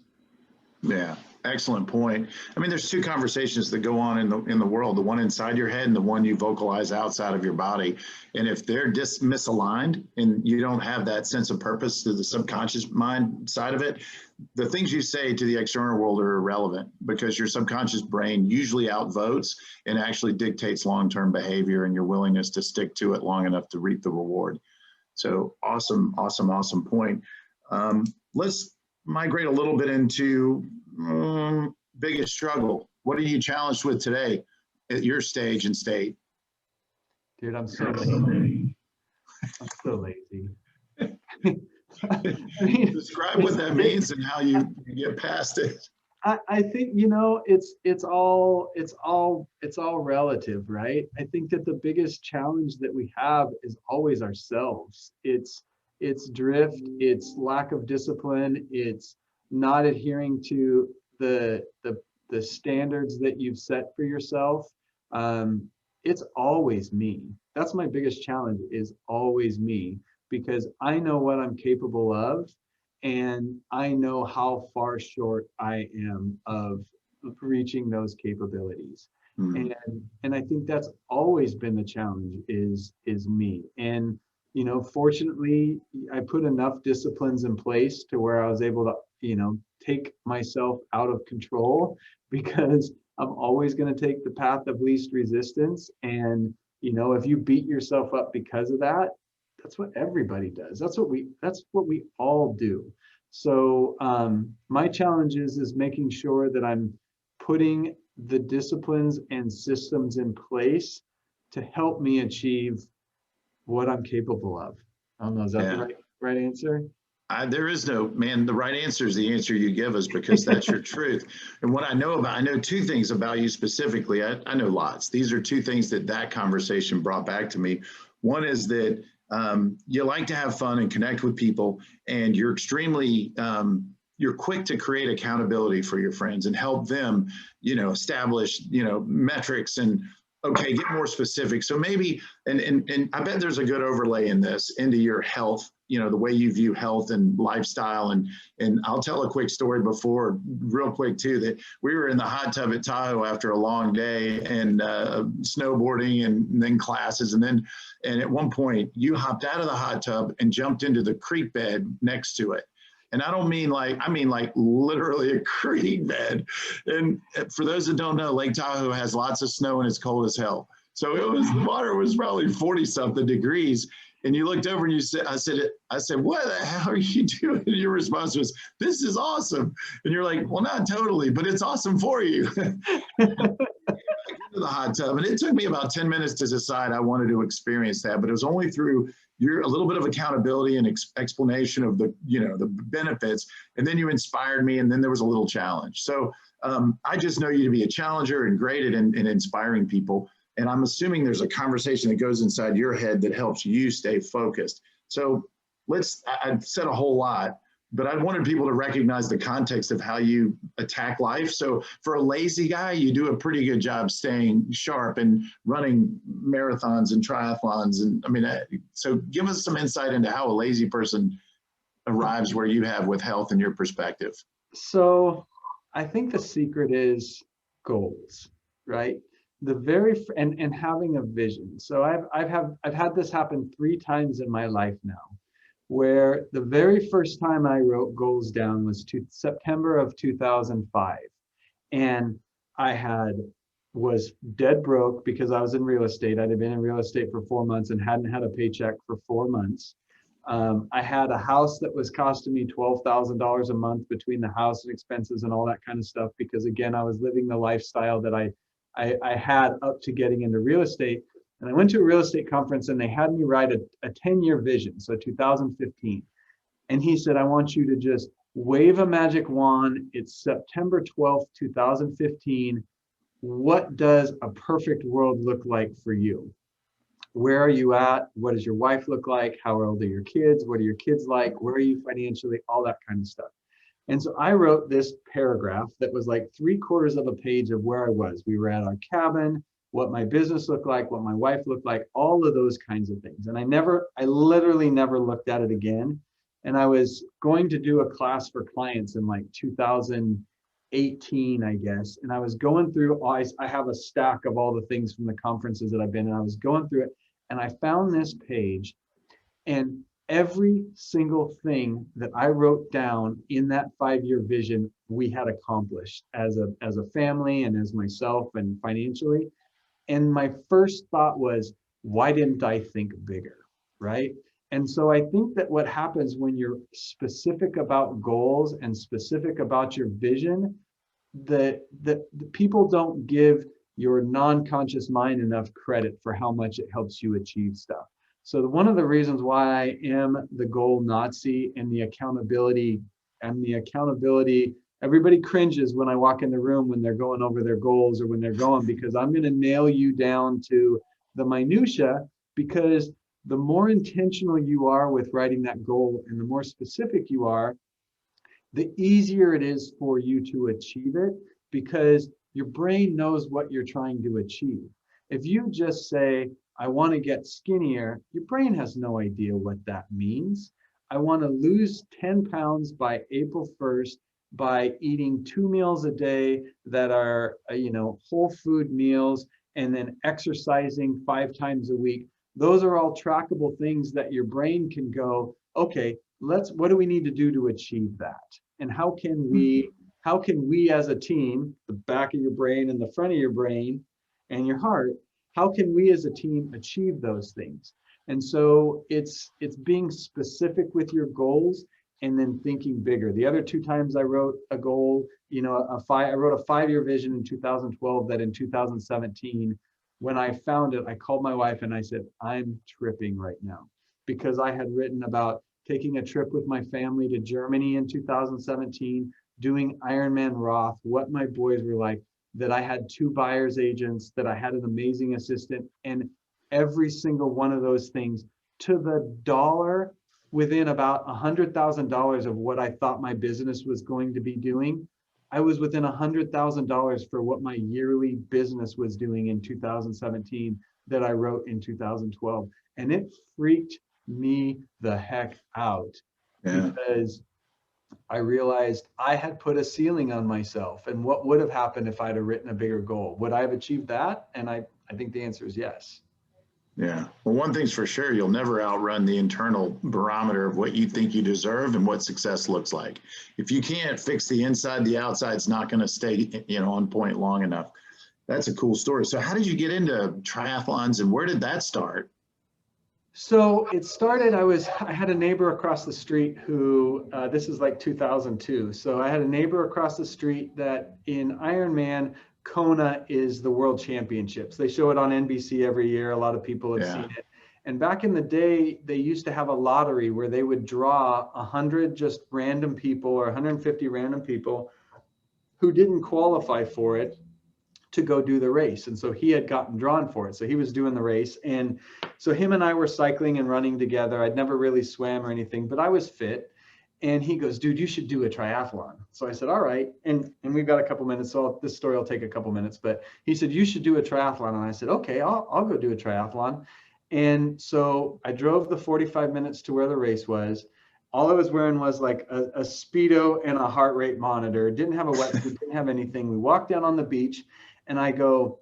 Yeah, excellent point. I mean, there's two conversations that go on in the world, the one inside your head and the one you vocalize outside of your body. And if they're misaligned and you don't have that sense of purpose to the subconscious mind side of it, the things you say to the external world are irrelevant because your subconscious brain usually outvotes and actually dictates long-term behavior and your willingness to stick to it long enough to reap the reward. So awesome point. Let's migrate a little bit into biggest struggle. What are you challenged with today at your stage and state? Dude, I'm so lazy. I'm so lazy. I mean, describe what that means and how you get past it. I think, it's all relative, right? I think that the biggest challenge that we have is always ourselves. It's drift, it's lack of discipline, it's not adhering to the standards that you've set for yourself. It's always me. That's my biggest challenge, is always me, because I know what I'm capable of and I know how far short I am of reaching those capabilities. And I think that's always been the challenge, is me. And fortunately, I put enough disciplines in place to where I was able to, take myself out of control, because I'm always going to take the path of least resistance. And, if you beat yourself up because of that, that's what everybody does. That's what we all do. So my challenge is making sure that I'm putting the disciplines and systems in place to help me achieve what I'm capable of. I don't know, is that the right answer? There is no, man, the right answer is the answer you give us, because that's your truth. And what I know two things about you specifically. I know lots. These are two things that conversation brought back to me. One is that you like to have fun and connect with people, and you're extremely, you're quick to create accountability for your friends and help them, establish, metrics and, okay, get more specific. So maybe, and I bet there's a good overlay in this into your health, the way you view health and lifestyle. And I'll tell a quick story real quick too, that we were in the hot tub at Tahoe after a long day and snowboarding and then classes. And at one point you hopped out of the hot tub and jumped into the creek bed next to it. And I mean like literally a creek bed. And for those that don't know, Lake Tahoe has lots of snow and it's cold as hell. So the water was probably 40 something degrees. And you looked over and you said, I said, what the hell are you doing? And your response was, this is awesome. And you're like, well, not totally, but it's awesome for you. Into the hot tub. And it took me about 10 minutes to decide I wanted to experience that, but it was only through a little bit of accountability and explanation of the, the benefits. And then you inspired me. And then there was a little challenge. So I just know you to be a challenger and great at in inspiring people. And I'm assuming there's a conversation that goes inside your head that helps you stay focused. So I've said a whole lot, but I wanted people to recognize the context of how you attack life. So for a lazy guy, you do a pretty good job staying sharp and running marathons and triathlons. And I mean, so give us some insight into how a lazy person arrives where you have with health and your perspective. So I think the secret is goals, right? And having a vision. So I've had this happen 3 times in my life now, where the very first time I wrote goals down was September of 2005. And I was dead broke because I was in real estate. I'd been in real estate for 4 months and hadn't had a paycheck for 4 months. I had a house that was costing me $12,000 a month between the house and expenses and all that kind of stuff, because again, I was living the lifestyle that I had up to getting into real estate. And I went to a real estate conference and they had me write a 10-year vision, so 2015. And he said, I want you to just wave a magic wand. It's September 12th, 2015. What does a perfect world look like for you? Where are you at? What does your wife look like? How old are your kids? What are your kids like? Where are you financially? All that kind of stuff. And so I wrote this paragraph that was like 3/4 of a page of where I was. We were at our cabin, what my business looked like, what my wife looked like, all of those kinds of things. And I literally never looked at it again. And I was going to do a class for clients in like 2018, I guess. And I was going through, I have a stack of all the things from the conferences that I've been in. I was going through it and I found this page, and every single thing that I wrote down in that 5-year vision, we had accomplished as a family and as myself and financially. And my first thought was, why didn't I think bigger, right? And so I think that what happens when you're specific about goals and specific about your vision, that the people don't give your non-conscious mind enough credit for how much it helps you achieve stuff. So one of the reasons why I am the goal Nazi and the accountability, everybody cringes when I walk in the room when they're going over their goals or when they're going, because I'm going to nail you down to the minutia, because the more intentional you are with writing that goal and the more specific you are, the easier it is for you to achieve it, because your brain knows what you're trying to achieve. If you just say, I want to get skinnier, your brain has no idea what that means. I want to lose 10 pounds by April 1st by eating 2 meals a day that are, whole food meals, and then exercising 5 times a week. Those are all trackable things that your brain can go, okay, what do we need to do to achieve that? And how can we as a team, the back of your brain and the front of your brain and your heart, how can we as a team achieve those things? And so it's being specific with your goals and then thinking bigger. The other 2 times I wrote a goal, I wrote a 5-year vision in 2012 that in 2017, when I found it, I called my wife and I said, I'm tripping right now, because I had written about taking a trip with my family to Germany in 2017, doing Ironman Roth, what my boys were like, that I had 2 buyer's agents, that I had an amazing assistant, and every single one of those things to the dollar, within about $100,000 of what I thought my business was going to be doing. I was within $100,000 for what my yearly business was doing in 2017 that I wrote in 2012. And it freaked me the heck out, because I realized I had put a ceiling on myself. And what would have happened if I'd have written a bigger goal? Would I have achieved that? And I think the answer is yes. Yeah. Well, one thing's for sure, you'll never outrun the internal barometer of what you think you deserve and what success looks like. If you can't fix the inside, the outside's not going to stay, on point long enough. That's a cool story. So how did you get into triathlons and where did that start? So it started, I had a neighbor across the street who, this is like 2002. So I had a neighbor across the street that in Ironman, Kona is the world championships. They show it on NBC every year. A lot of people have Yeah. seen it. And back in the day, they used to have a lottery where they would draw 100 just random people or 150 random people who didn't qualify for it to go do the race. And so he had gotten drawn for it. So he was doing the race. And so him and I were cycling and running together. I'd never really swam or anything, but I was fit. And he goes, dude, you should do a triathlon. So I said, all right. And we've got a couple minutes. So this story will take a couple minutes, but he said, you should do a triathlon. And I said, okay, I'll go do a triathlon. And so I drove the 45 minutes to where the race was. All I was wearing was like a Speedo and a heart rate monitor. Didn't have a wetsuit, didn't have anything. We walked down on the beach and I go,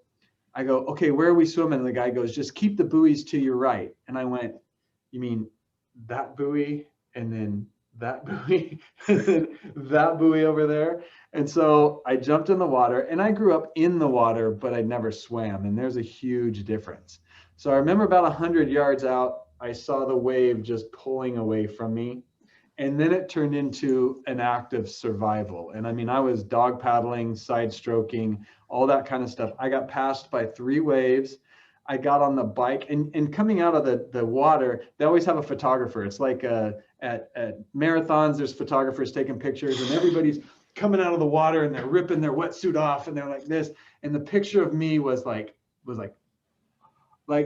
okay, where are we swimming? And the guy goes, just keep the buoys to your right. And I went, you mean that buoy and then that buoy and then that buoy over there? And so I jumped in the water, and I grew up in the water, but I never swam. And there's a huge difference. So I remember about 100 yards out, I saw the wave just pulling away from me. And then it turned into an act of survival. And I mean, I was dog paddling, side stroking, all that kind of stuff. I got passed by 3 waves. I got on the bike, and coming out of the water, they always have a photographer. It's like at marathons, there's photographers taking pictures, and everybody's coming out of the water and they're ripping their wetsuit off and they're like this. And the picture of me was like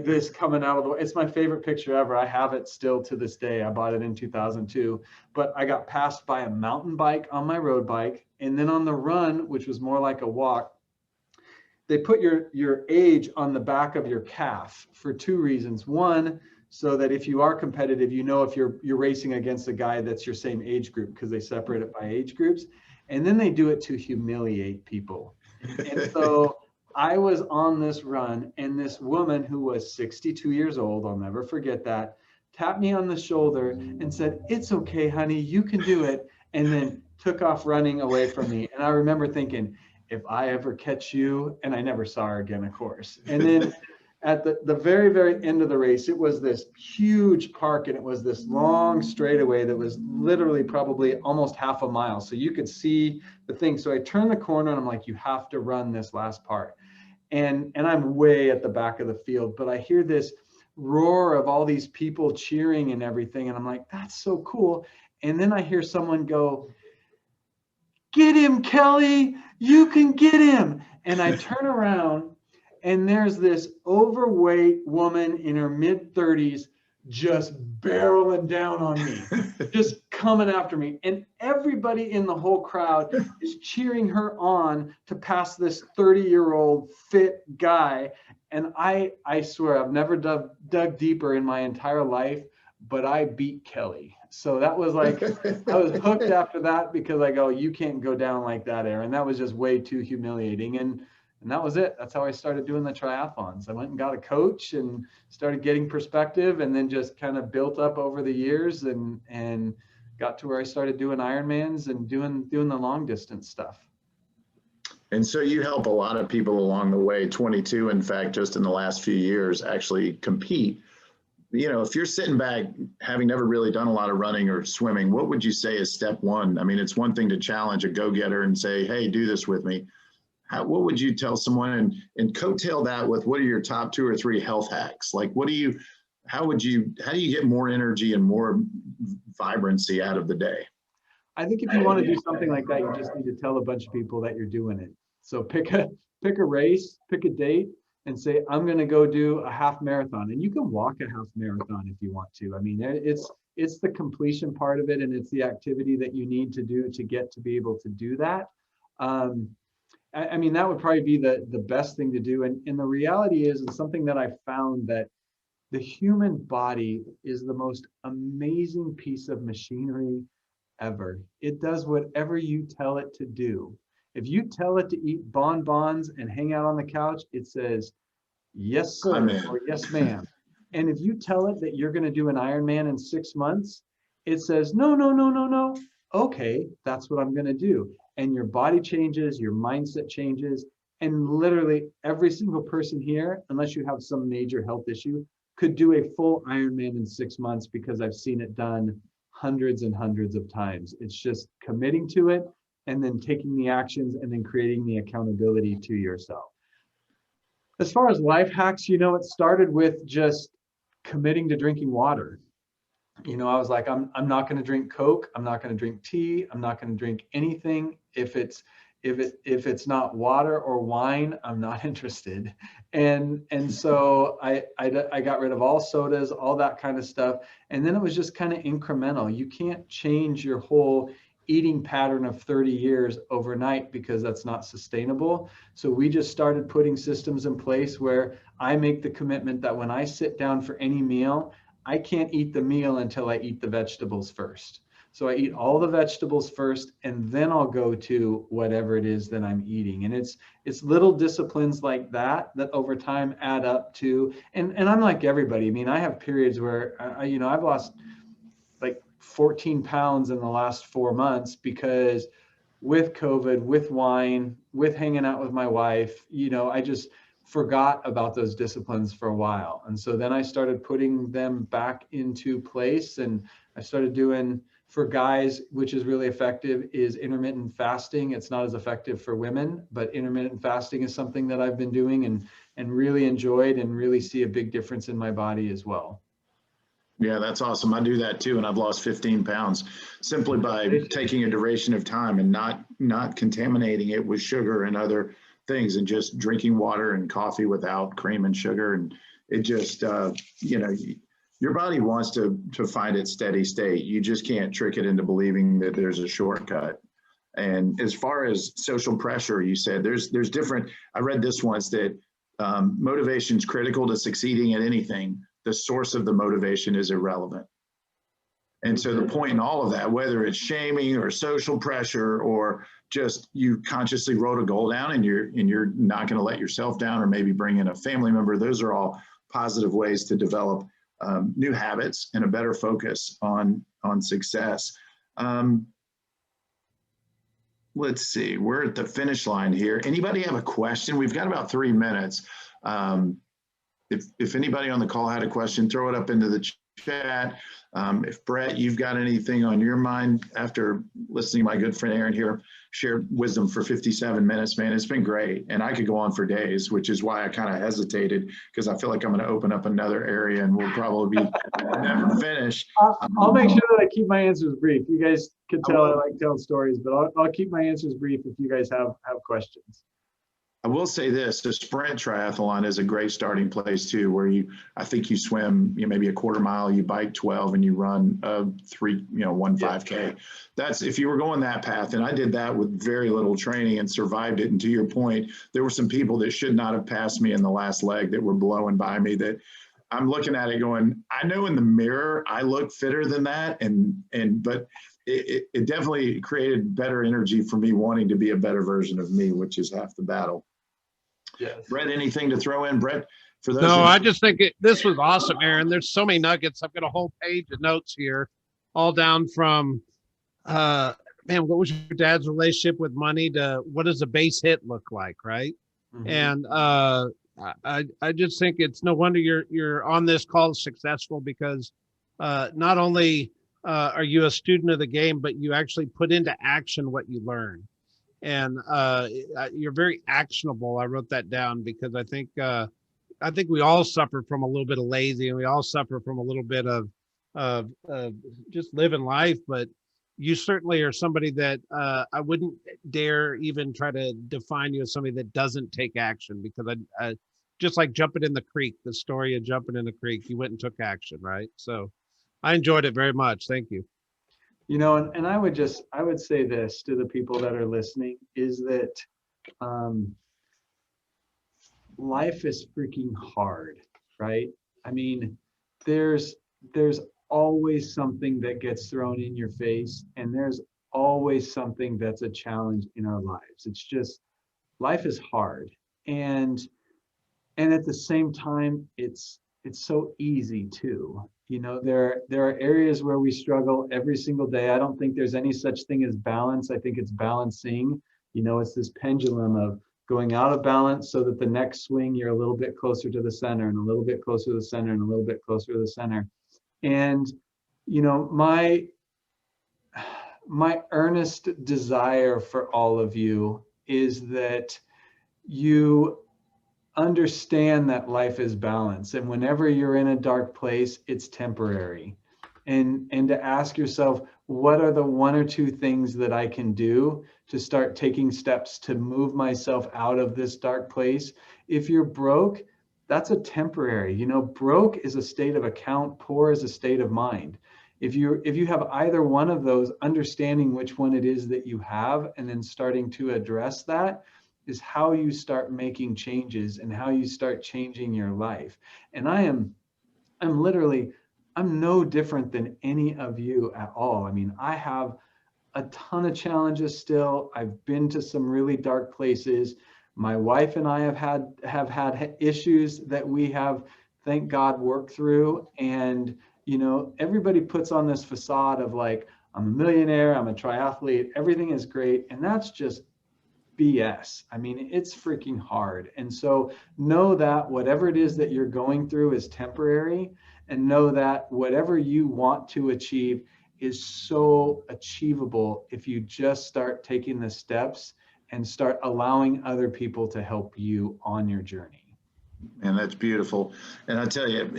this coming out of the, it's my favorite picture ever. I have it still to this day. I bought it in 2002, but I got passed by a mountain bike on my road bike. And then on the run, which was more like a walk, they put your age on the back of your calf for 2 reasons. One, so that if you are competitive, you know if you're racing against a guy that's your same age group, because they separate it by age groups. And then they do it to humiliate people. And so I was on this run, and this woman who was 62 years old, I'll never forget that, tapped me on the shoulder and said, "It's okay, honey, you can do it," and then took off running away from me. And I remember thinking, if I ever catch you, and I never saw her again, of course. And then at the very, very end of the race, it was this huge park, and it was this long straightaway that was literally probably almost half a mile. So you could see the thing. So I turned the corner and I'm like, you have to run this last part. And I'm way at the back of the field, but I hear this roar of all these people cheering and everything. And I'm like, that's so cool. And then I hear someone go, "Get him, Kelly, you can get him." And I turn around, and there's this overweight woman in her mid-30s just barreling down on me, just coming after me. And everybody in the whole crowd is cheering her on to pass this 30-year-old fit guy. And I swear I've never dug deeper in my entire life, but I beat Kelly. So that was like, I was hooked after that, because I go, you can't go down like that, Aaron. That was just way too humiliating. And that was it. That's how I started doing the triathlons. I went and got a coach and started getting perspective, and then just kind of built up over the years and got to where I started doing Ironmans and doing the long distance stuff. And so you help a lot of people along the way, 22, in fact, just in the last few years, actually compete. You know, if you're sitting back, having never really done a lot of running or swimming, what would you say is step one? I mean, it's one thing to challenge a go-getter and say, hey, do this with me. What would you tell someone, and coattail that with, what are your top 2 or 3 health hacks? Like, how do you get more energy and more vibrancy out of the day? I think if you want to do something like that, you just need to tell a bunch of people that you're doing it. So pick a race, pick a date, and say, I'm going to go do a half marathon. And you can walk a half marathon if you want to. I mean, it's the completion part of it, and it's the activity that you need to do to get to be able to do that. I mean, that would probably be the best thing to do. And the reality is, it's something that I found, that the human body is the most amazing piece of machinery ever. It does whatever you tell it to do. If you tell it to eat bonbons and hang out on the couch, it says, yes, sir, or yes, ma'am. And if you tell it that you're going to do an Ironman in 6 months, it says, no, no, no, no, no. Okay, that's what I'm going to do. And your body changes, your mindset changes. And literally every single person here, unless you have some major health issue, could do a full Ironman in 6 months because I've seen it done hundreds and hundreds of times. It's just committing to it and then taking the actions and then creating the accountability to yourself. As far as life hacks, it started with just committing to drinking water. I was like, I'm not going to drink Coke. I'm not going to drink tea. I'm not going to drink anything. If it's not water or wine, I'm not interested. And so I got rid of all sodas, all that kind of stuff. And then it was just kind of incremental. You can't change your whole eating pattern of 30 years overnight because that's not sustainable. So we just started putting systems in place where I make the commitment that when I sit down for any meal, I can't eat the meal until I eat the vegetables first. So I eat all the vegetables first, and then I'll go to whatever it is that I'm eating. And it's little disciplines like that over time add up to, and I'm like everybody. I mean, I have periods where I've lost like 14 pounds in the last 4 months because with COVID, with wine, with hanging out with my wife, I just forgot about those disciplines for a while. And so then I started putting them back into place, and I started doing, for guys, which is really effective, is intermittent fasting. It's not as effective for women, but intermittent fasting is something that I've been doing and really enjoyed and really see a big difference in my body as well. Yeah, that's awesome. I do that too, and I've lost 15 pounds simply by taking a duration of time and not contaminating it with sugar and other things, and just drinking water and coffee without cream and sugar. And it just, your body wants to find its steady state. You just can't trick it into believing that there's a shortcut. And as far as social pressure, you said there's different. I read this once that motivation is critical to succeeding at anything. The source of the motivation is irrelevant. And so the point in all of that, whether it's shaming or social pressure or just you consciously wrote a goal down and you're not going to let yourself down, or maybe bring in a family member, those are all positive ways to develop new habits and a better focus on success. Let's see, we're at the finish line here. Anybody have a question? We've got about 3 minutes. If anybody on the call had a question, throw it up into the chat. If Brett, you've got anything on your mind after listening to my good friend Aaron here share wisdom for 57 minutes, man, it's been great. And I could go on for days, which is why I kind of hesitated, because I feel like I'm going to open up another area and we'll probably be never finish. I'll make sure that I keep my answers brief. You guys can tell I like telling stories, but I'll keep my answers brief if you guys have questions. I will say this, the sprint triathlon is a great starting place too, where I think you swim, maybe a quarter mile, you bike 12 and you run 1 5K. That's, if you were going that path, and I did that with very little training and survived it. And to your point, there were some people that should not have passed me in the last leg that were blowing by me, that I'm looking at it going, I know in the mirror, I look fitter than that. But it definitely created better energy for me wanting to be a better version of me, which is half the battle. Yes. Brett, anything to throw in, Brett? For those No, I just think this was awesome, Aaron. There's so many nuggets. I've got a whole page of notes here, all down from, man, what was your dad's relationship with money to what does a base hit look like, right? Mm-hmm. And I just think it's no wonder you're on this call successful, because not only are you a student of the game, but you actually put into action what you learn. And you're very actionable. I wrote that down because I think we all suffer from a little bit of lazy, and we all suffer from a little bit of just living life. But you certainly are somebody that I wouldn't dare even try to define you as somebody that doesn't take action, because I just like jumping in the creek, the story of jumping in the creek, you went and took action, right? So I enjoyed it very much. Thank you. And I would say this to the people that are listening, is that life is freaking hard, right? I mean, there's always something that gets thrown in your face, and there's always something that's a challenge in our lives. It's just, life is hard. And at the same time, it's so easy too. There are areas where we struggle every single day. I don't think there's any such thing as balance. I think it's balancing. It's this pendulum of going out of balance so that the next swing, you're a little bit closer to the center and a little bit closer to the center and a little bit closer to the center. And, you know, my earnest desire for all of you is that you understand that life is balance, and whenever you're in a dark place, it's temporary. And to ask yourself, what are the one or two things that I can do to start taking steps to move myself out of this dark place? If you're broke, that's a temporary, you know, broke is a state of account, poor is a state of mind. If you have either one of those, understanding which one it is that you have and then starting to address that is how you start making changes and how you start changing your life. And I'm no different than any of you at all. I mean, I have a ton of challenges still. I've been to some really dark places. My wife and I have had issues that we have, thank God, worked through. And, you know, everybody puts on this facade of like, I'm a millionaire, I'm a triathlete, everything is great. And that's just BS. I mean, it's freaking hard. And so know that whatever it is that you're going through is temporary, and know that whatever you want to achieve is so achievable if you just start taking the steps and start allowing other people to help you on your journey. And that's beautiful. And I tell you,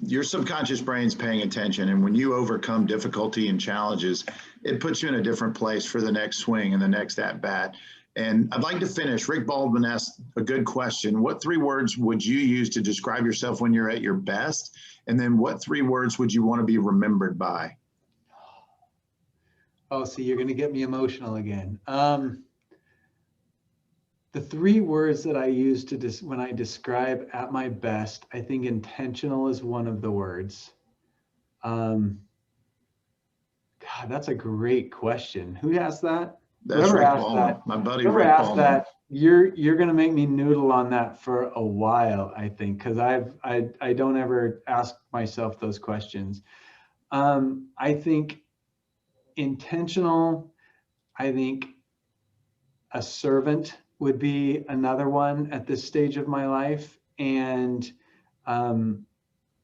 your subconscious brain's paying attention. And when you overcome difficulty and challenges, it puts you in a different place for the next swing and the next at bat. And I'd like to finish. Rick Baldwin asked a good question. What 3 words would you use to describe yourself when you're at your best? And then what 3 words would you want to be remembered by? Oh, see, you're going to get me emotional again. The 3 words that I use to when I describe at my best, I think intentional is one of the words. God, that's a great question. Who asked that? That's Rick Baldwin, my buddy Rick Baldwin. That, you're going to make me noodle on that for a while, I think, because I don't ever ask myself those questions. I think intentional. I think a servant would be another one at this stage of my life, and an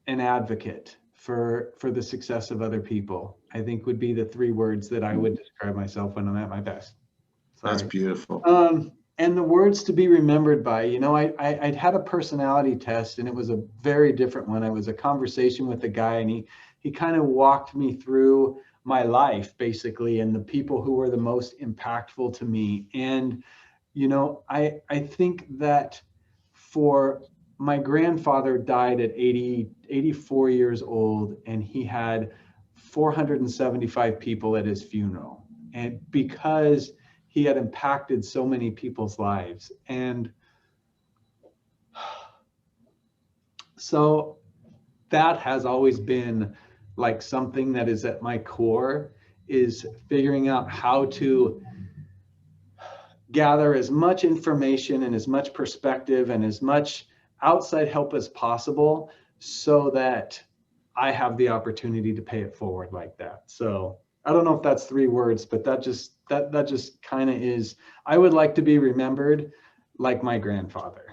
advocate for the success of other people, I think would be the 3 words that I would describe myself when I'm at my best. Sorry. That's beautiful. And the words to be remembered by, you know, I'd had a personality test, and it was a very different one. It was a conversation with a guy, and he kind of walked me through my life basically, and the people who were the most impactful to me. And, you know, I think that for my grandfather died at 84 years old, and he had 475 people at his funeral. And because he had impacted so many people's lives. And so that has always been like something that is at my core, is figuring out how to gather as much information and as much perspective and as much outside help as possible so that I have the opportunity to pay it forward like that. So I don't know if that's 3 words, but that just kind of is. I would like to be remembered like my grandfather,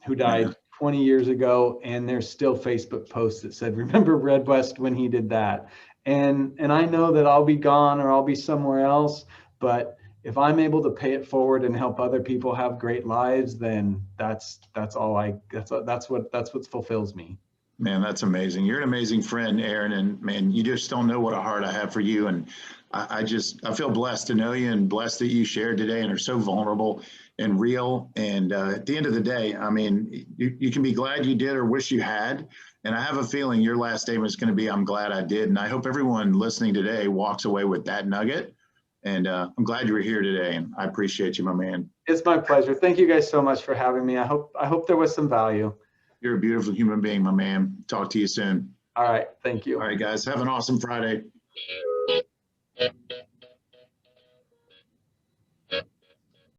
who died 20 years ago, and there's still Facebook posts that said, remember Red West when he did that. And I know that I'll be gone or I'll be somewhere else, but if I'm able to pay it forward and help other people have great lives, then that's what fulfills me. Man, that's amazing. You're an amazing friend, Aaron, and man, you just don't know what a heart I have for you. And I feel blessed to know you, and blessed that you shared today and are so vulnerable and real. And at the end of the day, I mean, you can be glad you did or wish you had. And I have a feeling your last statement is going to be, I'm glad I did. And I hope everyone listening today walks away with that nugget. And I'm glad you were here today, and I appreciate you, my man. It's my pleasure. Thank you guys so much for having me. I hope there was some value. You're a beautiful human being, my man. Talk to you soon. All right. Thank you. All right, guys. Have an awesome Friday.